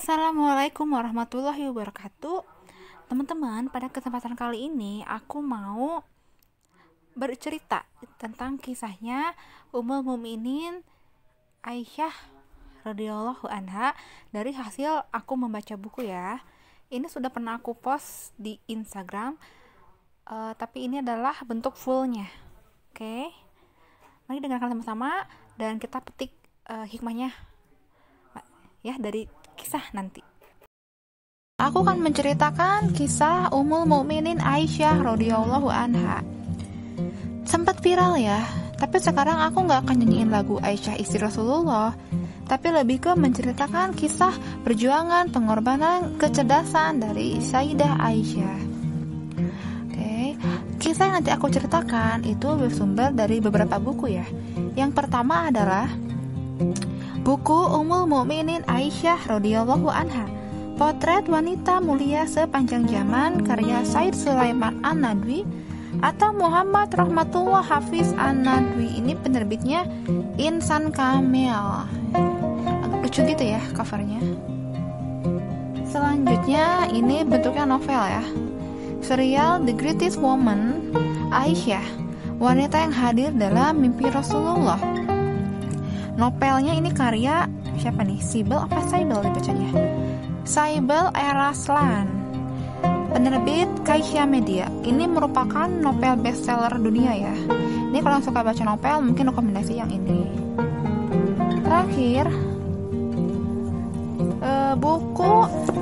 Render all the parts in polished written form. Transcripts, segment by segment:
Assalamualaikum warahmatullahi wabarakatuh. Teman-teman, pada kesempatan kali ini aku mau bercerita tentang kisahnya Ummul Mukminin Aisyah radhiyallahu anha dari hasil aku membaca buku ya. Ini sudah pernah aku post di Instagram, tapi ini adalah bentuk fullnya. Oke, mari dengarkan sama-sama dan kita petik hikmahnya ya dari kisah nanti. Aku akan menceritakan kisah Ummul Mukminin Aisyah radhiyallahu anha. Sempat viral ya, tapi sekarang aku nggak akan nyanyiin lagu Aisyah istri Rasulullah, tapi lebih ke menceritakan kisah perjuangan pengorbanan kecerdasan dari Sayyidah Aisyah. Oke, kisah yang nanti aku ceritakan itu bersumber dari beberapa buku ya. Yang pertama adalah buku Ummul Mukminin Aisyah radhiyallahu anha, Potret Wanita Mulia Sepanjang Zaman, karya Said Sulaiman An-Nadwi atau Muhammad Rahmatullah Hafiz An-Nadwi. Ini penerbitnya Insan Kamil. Agak lucu gitu ya covernya. Selanjutnya ini bentuknya novel ya. Serial The Greatest Woman, Aisyah, wanita yang hadir dalam mimpi Rasulullah. Novelnya ini karya siapa nih? Sibel apa Saibel dibacanya? Saibel Eraslan, penerbit Kaisya Media. Ini merupakan novel bestseller dunia ya. Ini kalau yang suka baca novel mungkin rekomendasi yang ini. Terakhir, buku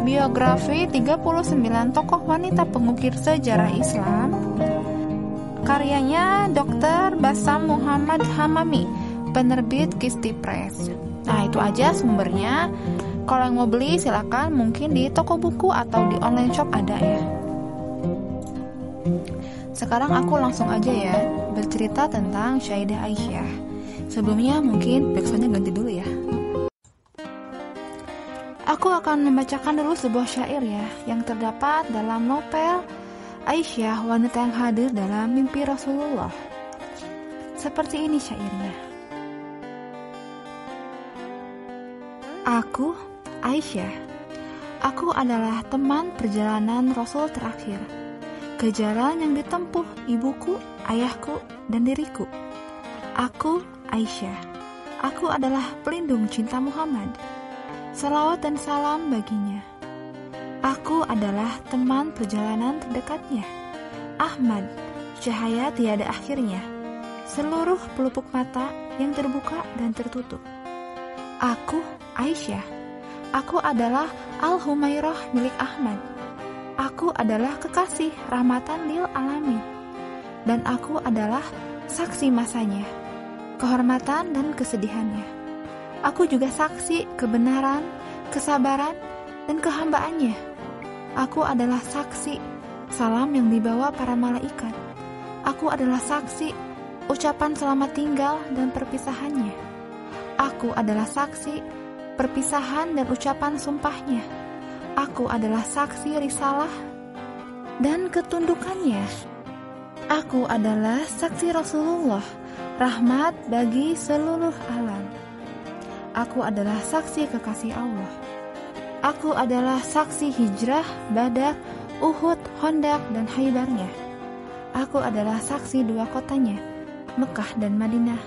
biografi 39 tokoh wanita pengukir sejarah Islam, karyanya Dr. Bassam Muhammad Hamami, penerbit Kisti Press. Nah, itu aja sumbernya. Kalau yang mau beli silakan, mungkin di toko buku atau di online shop ada ya. Sekarang aku langsung aja ya bercerita tentang Sayyidah Aisyah. Sebelumnya mungkin backsoundnya ganti dulu ya. Aku akan membacakan dulu sebuah syair ya yang terdapat dalam novel Aisyah, wanita yang hadir dalam mimpi Rasulullah. Seperti ini syairnya. Aku, Aisyah, aku adalah teman perjalanan Rasul terakhir, ke jalan yang ditempuh ibuku, ayahku, dan diriku. Aku, Aisyah, aku adalah pelindung cinta Muhammad. Salawat dan salam baginya. Aku adalah teman perjalanan terdekatnya, Ahmad, cahaya tiada akhirnya, seluruh pelupuk mata yang terbuka dan tertutup. Aku, Aisyah, aku adalah Al-Humairah milik Ahmad. Aku adalah kekasih rahmatan lil alamin. Dan aku adalah saksi masanya, kehormatan dan kesedihannya. Aku juga saksi kebenaran, kesabaran, dan kehambaannya. Aku adalah saksi salam yang dibawa para malaikat. Aku adalah saksi ucapan selamat tinggal dan perpisahannya. Aku adalah saksi perpisahan dan ucapan sumpahnya. Aku adalah saksi risalah dan ketundukannya. Aku adalah saksi Rasulullah, rahmat bagi seluruh alam. Aku adalah saksi kekasih Allah. Aku adalah saksi hijrah, Badar, Uhud, Khandaq, dan Khaibarnya. Aku adalah saksi dua kotanya, Mekah dan Madinah.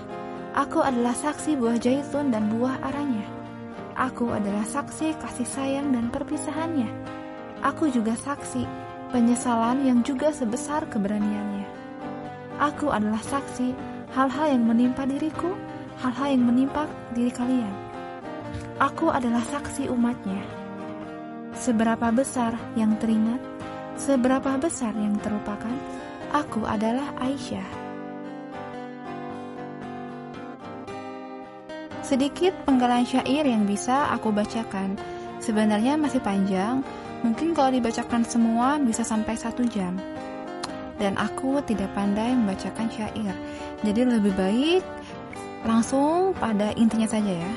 Aku adalah saksi buah zaitun dan buah aranya. Aku adalah saksi kasih sayang dan perpisahannya. Aku juga saksi penyesalan yang juga sebesar keberaniannya. Aku adalah saksi hal-hal yang menimpa diriku, hal-hal yang menimpa diri kalian. Aku adalah saksi umatnya. Seberapa besar yang teringat, seberapa besar yang terlupakan, aku adalah Aisyah. Sedikit penggalan syair yang bisa aku bacakan. Sebenarnya masih panjang, mungkin kalau dibacakan semua bisa sampai 1 jam. Dan aku tidak pandai membacakan syair, jadi lebih baik langsung pada intinya saja ya.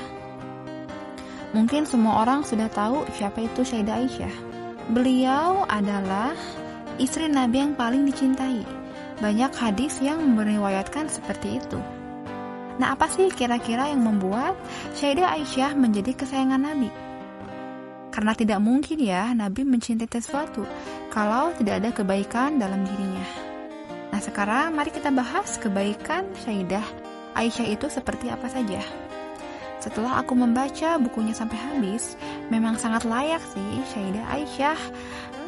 Mungkin semua orang sudah tahu siapa itu Sayyidah Aisyah. Beliau adalah istri Nabi yang paling dicintai. Banyak hadis yang meriwayatkan seperti itu. Nah, apa sih kira-kira yang membuat Sayyidah Aisyah menjadi kesayangan Nabi? Karena tidak mungkin ya Nabi mencintai sesuatu kalau tidak ada kebaikan dalam dirinya. Nah, sekarang mari kita bahas kebaikan Sayyidah Aisyah itu seperti apa saja. Setelah aku membaca bukunya sampai habis, memang sangat layak sih Sayyidah Aisyah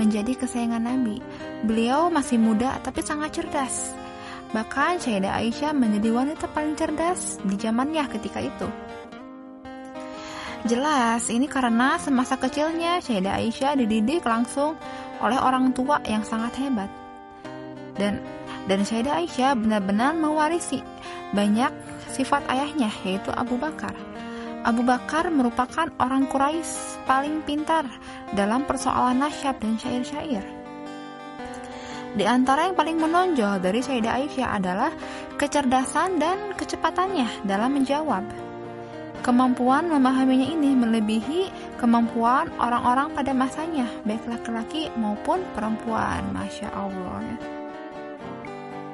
menjadi kesayangan Nabi. Beliau masih muda tapi sangat cerdas. Bahkan Sayyidah Aisyah menjadi wanita paling cerdas di zamannya ketika itu. Jelas ini karena semasa kecilnya Sayyidah Aisyah dididik langsung oleh orang tua yang sangat hebat. Dan Sayyidah Aisyah benar-benar mewarisi banyak sifat ayahnya, yaitu Abu Bakar. Abu Bakar merupakan orang Quraisy paling pintar dalam persoalan nasyab dan syair-syair. Di antara yang paling menonjol dari Sayyidah Aisyah adalah kecerdasan dan kecepatannya dalam menjawab. Kemampuan memahaminya ini melebihi kemampuan orang-orang pada masanya, baik laki-laki maupun perempuan. Masya Allah.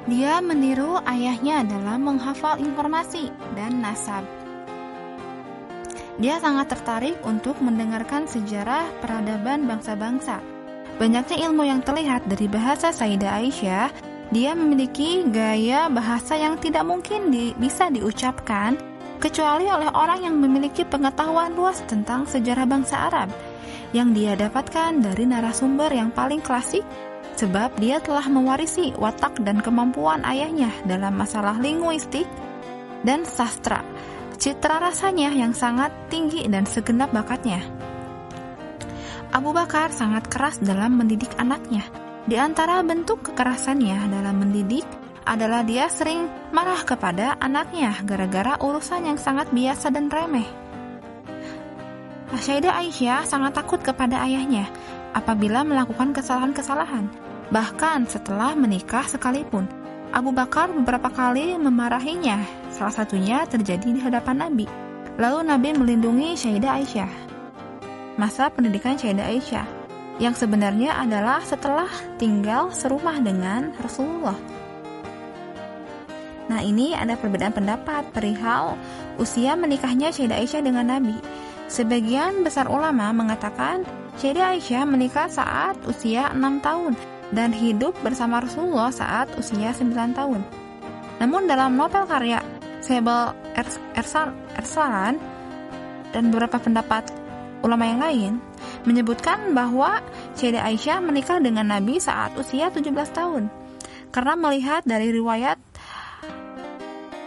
Dia meniru ayahnya dalam menghafal informasi dan nasab. Dia sangat tertarik untuk mendengarkan sejarah peradaban bangsa-bangsa. Banyaknya ilmu yang terlihat dari bahasa Sayyidah Aisyah. Dia memiliki gaya bahasa yang tidak mungkin bisa diucapkan kecuali oleh orang yang memiliki pengetahuan luas tentang sejarah bangsa Arab yang dia dapatkan dari narasumber yang paling klasik, sebab dia telah mewarisi watak dan kemampuan ayahnya dalam masalah linguistik dan sastra. Citra rasanya yang sangat tinggi dan segenap bakatnya. Abu Bakar sangat keras dalam mendidik anaknya. Di antara bentuk kekerasannya dalam mendidik adalah dia sering marah kepada anaknya gara-gara urusan yang sangat biasa dan remeh. Sayyidah Aisyah sangat takut kepada ayahnya apabila melakukan kesalahan-kesalahan. Bahkan setelah menikah sekalipun, Abu Bakar beberapa kali memarahinya. Salah satunya terjadi di hadapan Nabi. Lalu Nabi melindungi Sayyidah Aisyah. Masa pendidikan Sayyidah Aisyah yang sebenarnya adalah setelah tinggal serumah dengan Rasulullah. Nah, ini ada perbedaan pendapat perihal usia menikahnya Sayyidah Aisyah dengan Nabi. Sebagian besar ulama mengatakan Sayyidah Aisyah menikah saat usia 6 tahun dan hidup bersama Rasulullah saat usia 9 tahun. Namun dalam novel karya Sebel Erslan dan beberapa pendapat ulama yang lain menyebutkan bahwa Sayyidah Aisyah menikah dengan Nabi saat usia 17 tahun. Karena melihat dari riwayat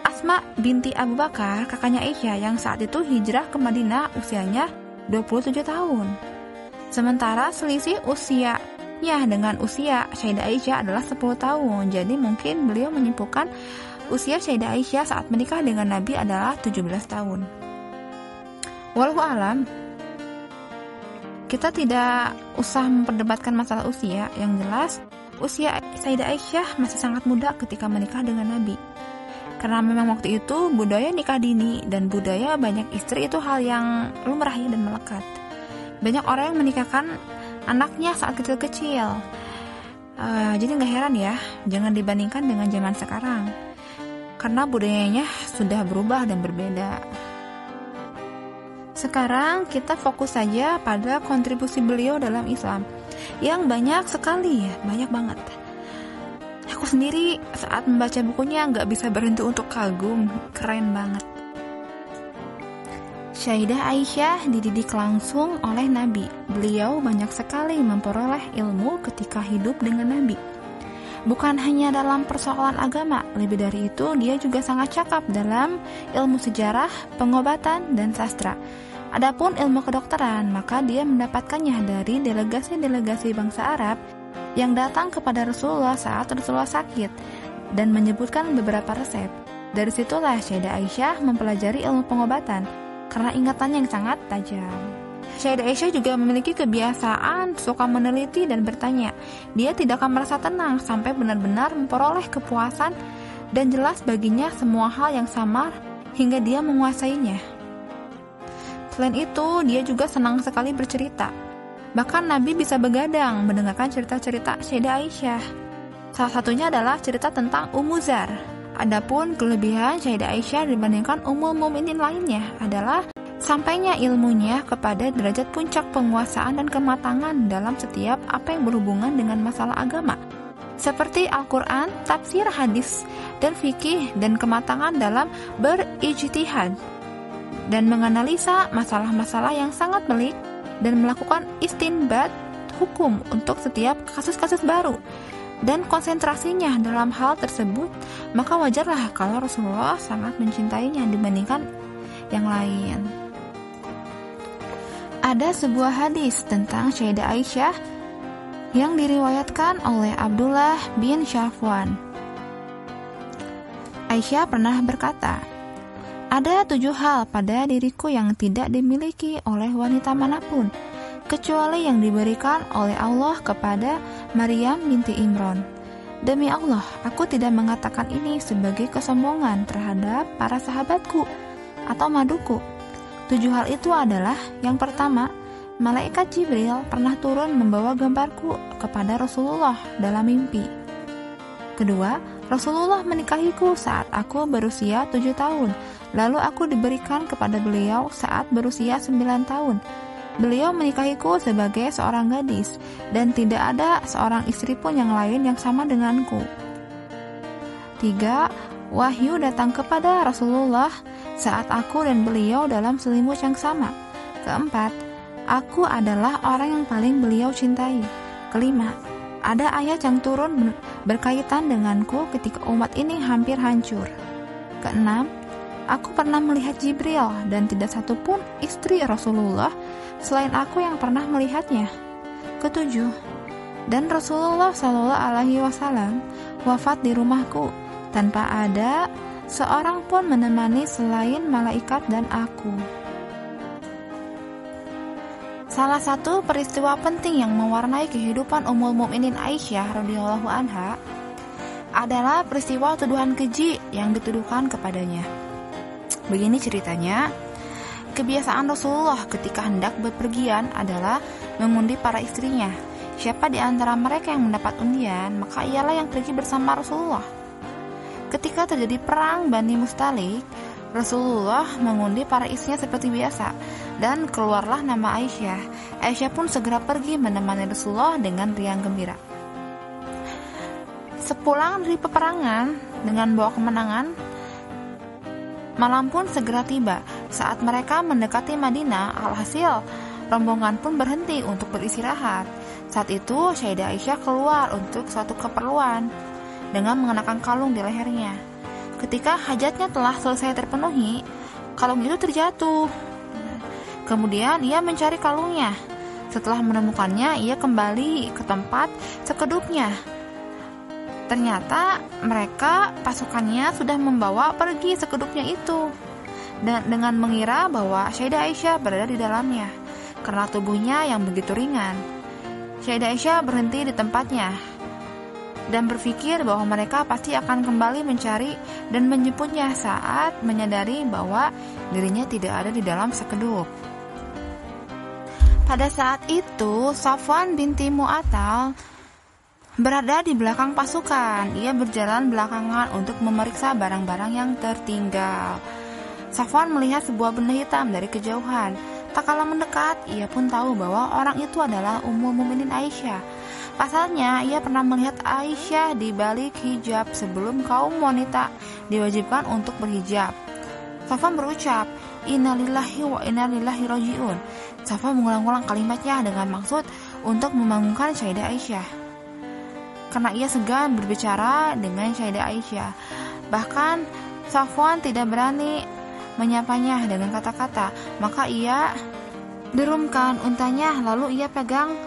Asma binti Abu Bakar, kakaknya Aisyah yang saat itu hijrah ke Madinah usianya 27 tahun. Sementara selisih usianya dengan usia Sayyidah Aisyah adalah 10 tahun. Jadi mungkin beliau menyimpulkan usia Sayyidah Aisyah saat menikah dengan Nabi adalah 17 tahun. Wallahu alam, kita tidak usah memperdebatkan masalah usia. Yang jelas, usia Sayyidah Aisyah masih sangat muda ketika menikah dengan Nabi. Karena memang waktu itu budaya nikah dini dan budaya banyak istri itu hal yang lumrah dan melekat. Banyak orang yang menikahkan anaknya saat kecil-kecil. Jadi gak heran ya, jangan dibandingkan dengan zaman sekarang. Karena budayanya sudah berubah dan berbeda. Sekarang kita fokus saja pada kontribusi beliau dalam Islam yang banyak sekali, banyak banget. Aku sendiri saat membaca bukunya gak bisa berhenti untuk kagum, keren banget. Sayyidah Aisyah dididik langsung oleh Nabi. Beliau banyak sekali memperoleh ilmu ketika hidup dengan Nabi. Bukan hanya dalam persoalan agama, lebih dari itu dia juga sangat cakap dalam ilmu sejarah, pengobatan, dan sastra. Adapun ilmu kedokteran, maka dia mendapatkannya dari delegasi-delegasi bangsa Arab yang datang kepada Rasulullah saat Rasulullah sakit dan menyebutkan beberapa resep. Dari situlah Sayyidah Aisyah mempelajari ilmu pengobatan karena ingatannya yang sangat tajam. Sayyidah Aisyah juga memiliki kebiasaan suka meneliti dan bertanya. Dia tidak akan merasa tenang sampai benar-benar memperoleh kepuasan dan jelas baginya semua hal yang samar hingga dia menguasainya. Selain itu, dia juga senang sekali bercerita. Bahkan Nabi bisa begadang mendengarkan cerita-cerita Sayyidah Aisyah. Salah satunya adalah cerita tentang Ummu Zar. Adapun kelebihan Sayyidah Aisyah dibandingkan Ummul Mukminin lainnya adalah sampainya ilmunya kepada derajat puncak penguasaan dan kematangan dalam setiap apa yang berhubungan dengan masalah agama, seperti Al-Quran, tafsir, hadis, dan fikih, dan kematangan dalam berijtihad dan menganalisa masalah-masalah yang sangat pelik dan melakukan istinbat hukum untuk setiap kasus-kasus baru. Dan konsentrasinya dalam hal tersebut, maka wajarlah kalau Rasulullah sangat mencintainya dibandingkan yang lain. Ada sebuah hadis tentang Sayyidah Aisyah yang diriwayatkan oleh Abdullah bin Syafwan. Aisyah pernah berkata, "Ada 7 hal pada diriku yang tidak dimiliki oleh wanita manapun, kecuali yang diberikan oleh Allah kepada Maryam binti Imran. Demi Allah, aku tidak mengatakan ini sebagai kesombongan terhadap para sahabatku atau maduku. 7 hal itu adalah, yang pertama, malaikat Jibril pernah turun membawa gambarku kepada Rasulullah dalam mimpi. Kedua, Rasulullah menikahiku saat aku berusia 7 tahun, lalu aku diberikan kepada beliau saat berusia 9 tahun. Beliau menikahiku sebagai seorang gadis, dan tidak ada seorang istri pun yang lain yang sama denganku. 3. Wahyu datang kepada Rasulullah saat aku dan beliau dalam selimut yang sama. 4. Aku adalah orang yang paling beliau cintai. 5. Ada ayat yang turun berkaitan denganku ketika umat ini hampir hancur. 6. Aku pernah melihat Jibril dan tidak satu pun istri Rasulullah selain aku yang pernah melihatnya. 7. Dan Rasulullah SAW wafat di rumahku tanpa ada seorang pun menemani selain malaikat dan aku." Salah satu peristiwa penting yang mewarnai kehidupan Ummul Mukminin Aisyah radhiyallahu anha adalah peristiwa tuduhan keji yang dituduhkan kepadanya. Begini ceritanya, kebiasaan Rasulullah ketika hendak bepergian adalah mengundi para istrinya. Siapa di antara mereka yang mendapat undian, maka ialah yang pergi bersama Rasulullah. Ketika terjadi perang Bani Mustalik, Rasulullah mengundi para istrinya seperti biasa, dan keluarlah nama Aisyah. Aisyah pun segera pergi menemani Rasulullah dengan riang gembira. Sepulang dari peperangan dengan bawa kemenangan, malam pun segera tiba. Saat mereka mendekati Madinah, alhasil rombongan pun berhenti untuk beristirahat. Saat itu Sayyidah Aisyah keluar untuk suatu keperluan dengan mengenakan kalung di lehernya. Ketika hajatnya telah selesai terpenuhi, kalung itu terjatuh. Kemudian ia mencari kalungnya. Setelah menemukannya, ia kembali ke tempat sekedupnya. Ternyata mereka pasukannya sudah membawa pergi sekedupnya itu, dan dengan mengira bahwa Sayyidah Aisyah berada di dalamnya karena tubuhnya yang begitu ringan. Sayyidah Aisyah berhenti di tempatnya dan berpikir bahwa mereka pasti akan kembali mencari dan menjemputnya saat menyadari bahwa dirinya tidak ada di dalam sekedup. Pada saat itu, Safwan binti Mu'attal berada di belakang pasukan. Ia berjalan belakangan untuk memeriksa barang-barang yang tertinggal. Safwan melihat sebuah benda hitam dari kejauhan. Tak kala mendekat, ia pun tahu bahwa orang itu adalah Ummul Mukminin Aisyah. Pasalnya, ia pernah melihat Aisyah di balik hijab sebelum kaum wanita diwajibkan untuk berhijab. Safwan berucap, "Inna lillahi wa inna ilaihi raji'un." Safwan mengulang-ulang kalimatnya dengan maksud untuk membangunkan Sayyidah Aisyah, karena ia segan berbicara dengan Sayyidah Aisyah. Bahkan Safwan tidak berani menyapanya dengan kata-kata, maka ia derumkan untanya, lalu ia pegang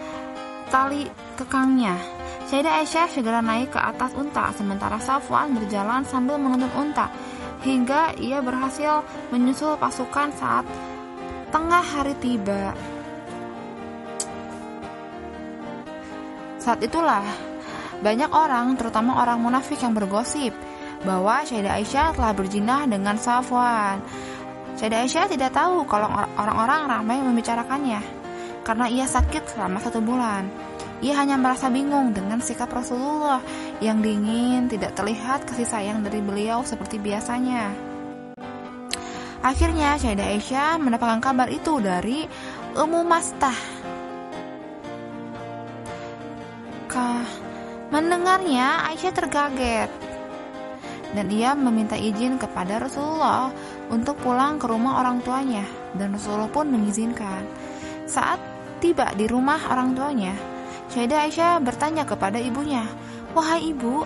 tali kekangnya. Sayyidah Aisyah segera naik ke atas unta, sementara Safwan berjalan sambil menuntun unta hingga ia berhasil menyusul pasukan saat tengah hari tiba. Saat itulah banyak orang, terutama orang munafik, yang bergosip bahwa Sayyidah Aisyah telah berzina dengan Safwan. Sayyidah Aisyah tidak tahu kalau orang-orang ramai membicarakannya karena ia sakit selama 1 bulan. Ia hanya merasa bingung dengan sikap Rasulullah yang dingin, tidak terlihat kasih sayang dari beliau seperti biasanya. Akhirnya Sayyidah Aisyah mendapatkan kabar itu dari Ummu Mastah. Mendengarnya, Aisyah terkaget dan ia meminta izin kepada Rasulullah untuk pulang ke rumah orang tuanya, dan Rasulullah pun mengizinkan. Saat tiba di rumah orang tuanya, Sayyidah Aisyah bertanya kepada ibunya, "Wahai ibu,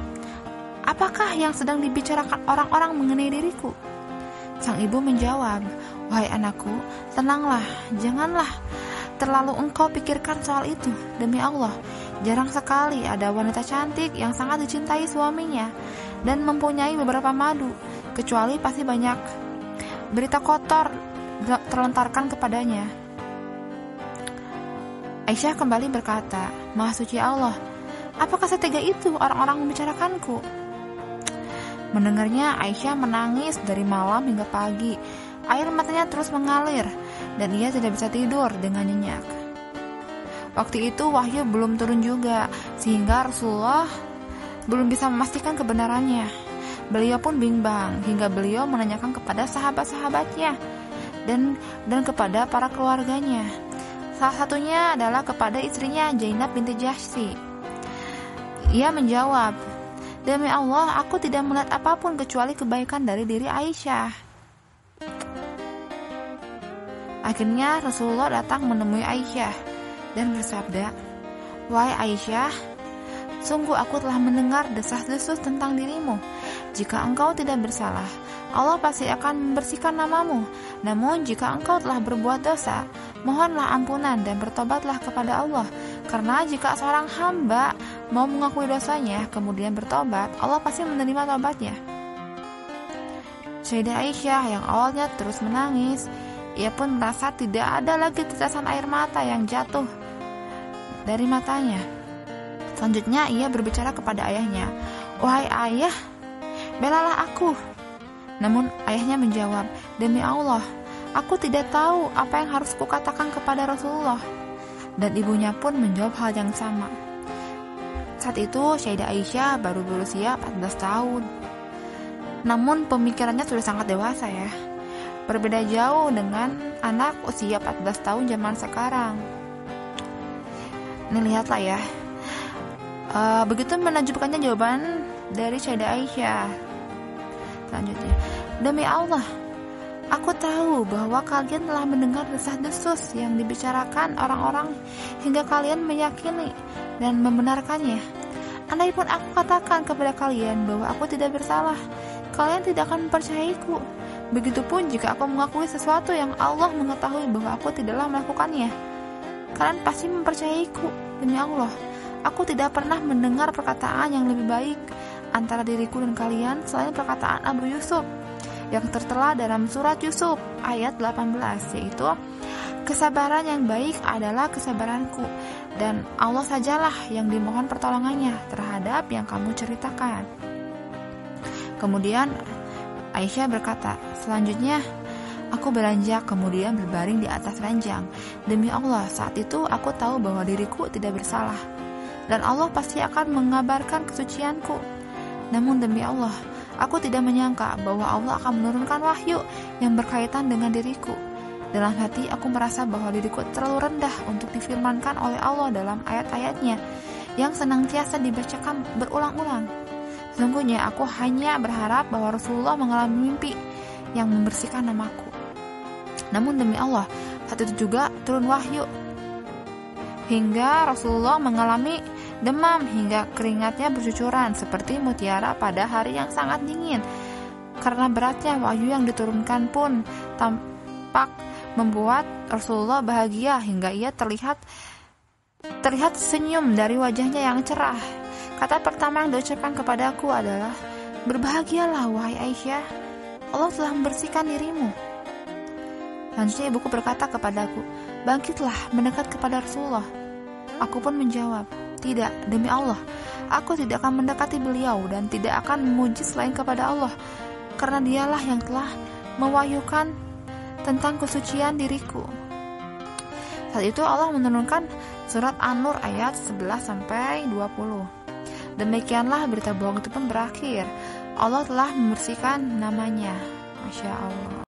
apakah yang sedang dibicarakan orang-orang mengenai diriku?" Sang ibu menjawab, "Wahai anakku, tenanglah, janganlah terlalu engkau pikirkan soal itu. Demi Allah, jarang sekali ada wanita cantik yang sangat dicintai suaminya dan mempunyai beberapa madu, kecuali pasti banyak berita kotor terlontarkan kepadanya." Aisyah kembali berkata, "Maha suci Allah, apakah setega itu orang-orang membicarakanku?" Mendengarnya, Aisyah menangis dari malam hingga pagi. Air matanya terus mengalir dan ia tidak bisa tidur dengan nyenyak. Waktu itu wahyu belum turun juga, sehingga Rasulullah belum bisa memastikan kebenarannya. Beliau pun bimbang hingga beliau menanyakan kepada sahabat-sahabatnya dan kepada para keluarganya. Salah satunya adalah kepada istrinya Zainab binti Jahsy. Ia menjawab, "Demi Allah, aku tidak melihat apapun kecuali kebaikan dari diri Aisyah." Akhirnya Rasulullah datang menemui Aisyah dan bersabda, "Wahai Aisyah, sungguh aku telah mendengar desas-desus tentang dirimu. Jika engkau tidak bersalah, Allah pasti akan membersihkan namamu. Namun jika engkau telah berbuat dosa, mohonlah ampunan dan bertobatlah kepada Allah. Karena jika seorang hamba mau mengakui dosanya kemudian bertobat, Allah pasti menerima tobatnya." Sayyidah Aisyah yang awalnya terus menangis, ia pun merasa tidak ada lagi tetesan air mata yang jatuh dari matanya. Selanjutnya ia berbicara kepada ayahnya, "Wahai ayah, belalah aku." Namun ayahnya menjawab, "Demi Allah, aku tidak tahu apa yang harus kukatakan kepada Rasulullah." Dan ibunya pun menjawab hal yang sama. Saat itu Sayyidah Aisyah baru berusia 14 tahun. Namun pemikirannya sudah sangat dewasa ya. Berbeda jauh dengan anak usia 14 tahun zaman sekarang. Ini lihatlah ya. Begitu menakjubkannya jawaban dari Sayyidah Aisyah. Selanjutnya, "Demi Allah, aku tahu bahwa kalian telah mendengar desas-desus yang dibicarakan orang-orang hingga kalian meyakini dan membenarkannya. Andaipun aku katakan kepada kalian bahwa aku tidak bersalah, kalian tidak akan mempercayaiku. Begitupun jika aku mengakui sesuatu yang Allah mengetahui bahwa aku tidaklah melakukannya, kalian pasti mempercayaiku. Demi Allah, aku tidak pernah mendengar perkataan yang lebih baik antara diriku dan kalian selain perkataan Abu Yusuf yang tertera dalam surat Yusuf ayat 18, yaitu, kesabaran yang baik adalah kesabaranku, dan Allah sajalah yang dimohon pertolongannya terhadap yang kamu ceritakan." Kemudian Aisyah berkata, "Selanjutnya aku beranjak kemudian berbaring di atas ranjang. Demi Allah, saat itu aku tahu bahwa diriku tidak bersalah dan Allah pasti akan mengabarkan kesucianku. Namun demi Allah, aku tidak menyangka bahwa Allah akan menurunkan wahyu yang berkaitan dengan diriku. Dalam hati aku merasa bahwa diriku terlalu rendah untuk difirmankan oleh Allah dalam ayat-ayatnya yang senantiasa dibacakan berulang-ulang. Sesungguhnya aku hanya berharap bahwa Rasulullah mengalami mimpi yang membersihkan namaku. Namun demi Allah, saat itu juga turun wahyu hingga Rasulullah mengalami demam hingga keringatnya bercucuran seperti mutiara pada hari yang sangat dingin. Karena beratnya wahyu yang diturunkan pun tampak membuat Rasulullah bahagia hingga ia terlihat senyum dari wajahnya yang cerah. Kata pertama yang diucapkan kepadaku adalah, "Berbahagialah wahai Aisyah, Allah telah membersihkan dirimu." Selanjutnya ibuku berkata kepadaku, "Bangkitlah mendekat kepada Rasulullah." Aku pun menjawab, "Tidak, demi Allah, aku tidak akan mendekati beliau dan tidak akan memuji selain kepada Allah, karena dialah yang telah mewahyukan tentang kesucian diriku." Saat itu Allah menurunkan surat An-Nur ayat 11-20. Demikianlah berita bohong itu pun berakhir. Allah telah membersihkan namanya. Masya Allah.